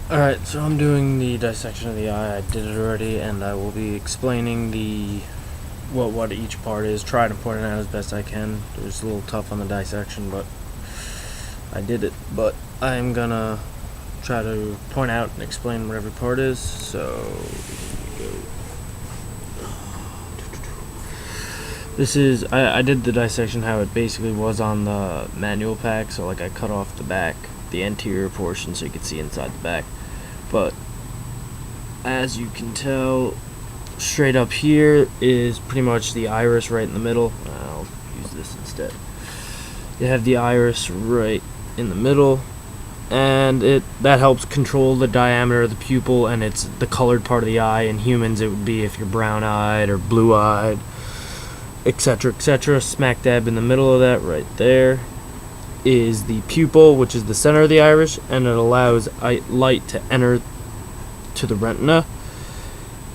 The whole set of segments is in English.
Alright, so I'm doing the dissection of the eye. I did it already, and I will be explaining the what each part is, trying to point it out as best I can. It was a little tough on the dissection, but I did it. But I'm gonna try to point out and explain what every part is, so this is, I did the dissection how it basically was on the manual pack, so like I cut off the back, the anterior portion, so you could see inside the back. But as you can tell, straight up here is pretty much the iris right in the middle. I'll use this instead. You have the iris right in the middle, and that helps control the diameter of the pupil, and it's the colored part of the eye. In humans, it would be if you're brown-eyed or blue-eyed, etc., etc. Smack dab in the middle of that, right there, is the pupil, which is the center of the iris, and it allows light to enter to the retina.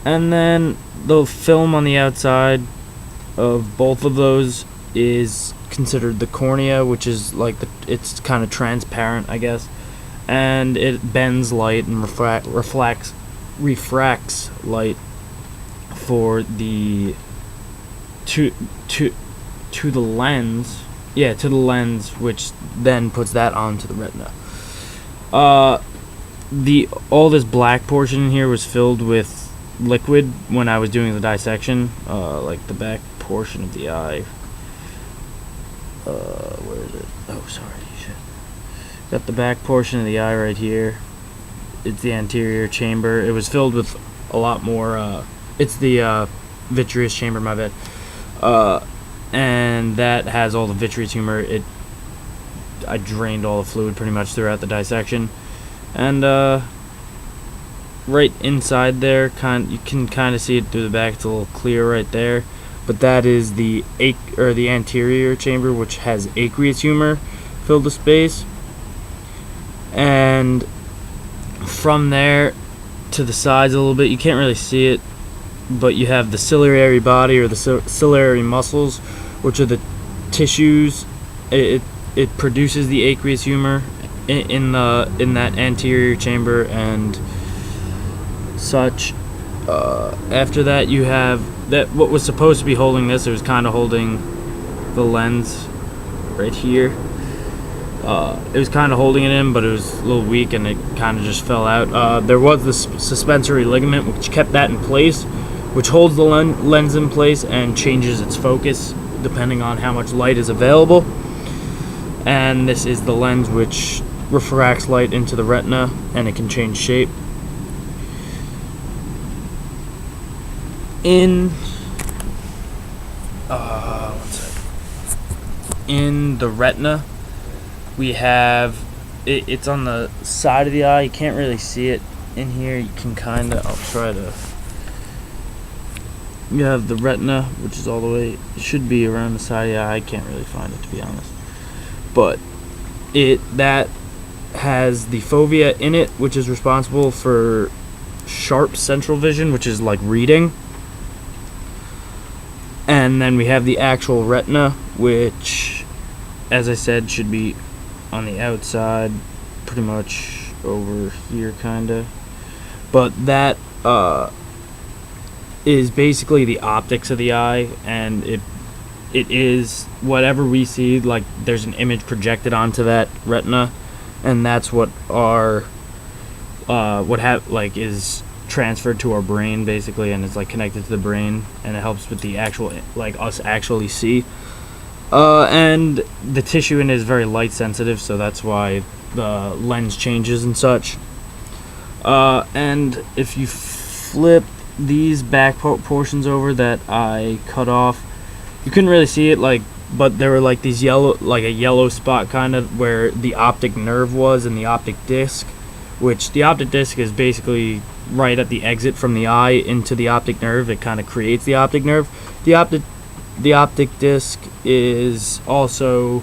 And then the film on the outside of both of those is considered the cornea, which is like it's kind of transparent, I guess, and it bends light and refracts light for the to the lens. Yeah, to the lens, which then puts that onto the retina. All this black portion here was filled with liquid when I was doing the dissection, like the back portion of the eye. Where is it? Oh, sorry, shit. Got the back portion of the eye right here. It's the anterior chamber. It was filled with a lot more. It's the vitreous chamber, my bad. And that has all the vitreous humor. I drained all the fluid pretty much throughout the dissection, and right inside there, you can kind of see it through the back. It's a little clear right there, but that is the anterior chamber, which has aqueous humor filled with space, and from there to the sides a little bit, you can't really see it, but you have the ciliary body, or the ciliary muscles, which are the tissues. It produces the aqueous humor in that anterior chamber and such. After that, you have that what was supposed to be holding this. It was kind of holding the lens right here. It was kind of holding it in, but it was a little weak, and it kind of just fell out. There was the suspensory ligament, which kept that in place, which holds the lens in place and changes its focus depending on how much light is available. And this is the lens, which refracts light into the retina, and it can change shape. In the retina, we have it's on the side of the eye. You can't really see it in here. You can kind of. I'll try to. You have the retina, which is all the way. It should be around the side of the eye. I can't really find it, to be honest. But that has the fovea in it, which is responsible for sharp central vision, which is like reading. And then we have the actual retina, which, as I said, should be on the outside, pretty much over here, kinda. But that is basically the optics of the eye, and it is whatever we see. Like, there's an image projected onto that retina, and that's what is transferred to our brain, basically, and it's like connected to the brain, and it helps with the actual, like, us actually see. And the tissue in it is very light sensitive, so that's why the lens changes and such. And if you flip these back portions over that I cut off, you couldn't really see it, but there were like these a yellow spot kind of where the optic nerve was, and the optic disc, which the optic disc is basically right at the exit from the eye into the optic nerve. It kind of creates the optic nerve. The optic disc is also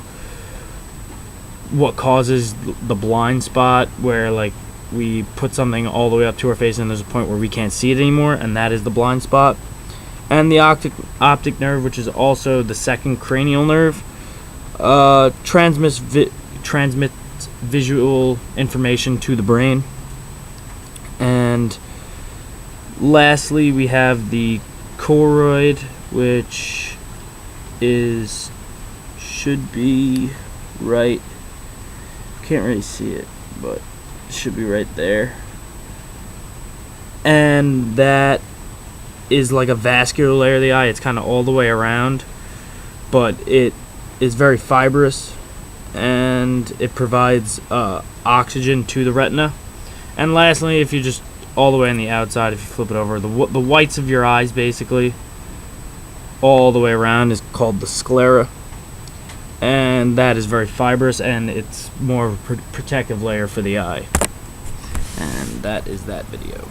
what causes the blind spot, where like we put something all the way up to our face and there's a point where we can't see it anymore, and that is the blind spot. And the optic nerve, which is also the second cranial nerve, transmits visual information to the brain. And lastly, we have the choroid, which should be right, can't really see it, but it should be right there. And that is like a vascular layer of the eye. It's kind of all the way around, but it is very fibrous, and it provides oxygen to the retina. And lastly, if you just all the way on the outside, if you flip it over, the whites of your eyes, basically all the way around, is called the sclera, and that is very fibrous, and it's more of a protective layer for the eye. And that is that video.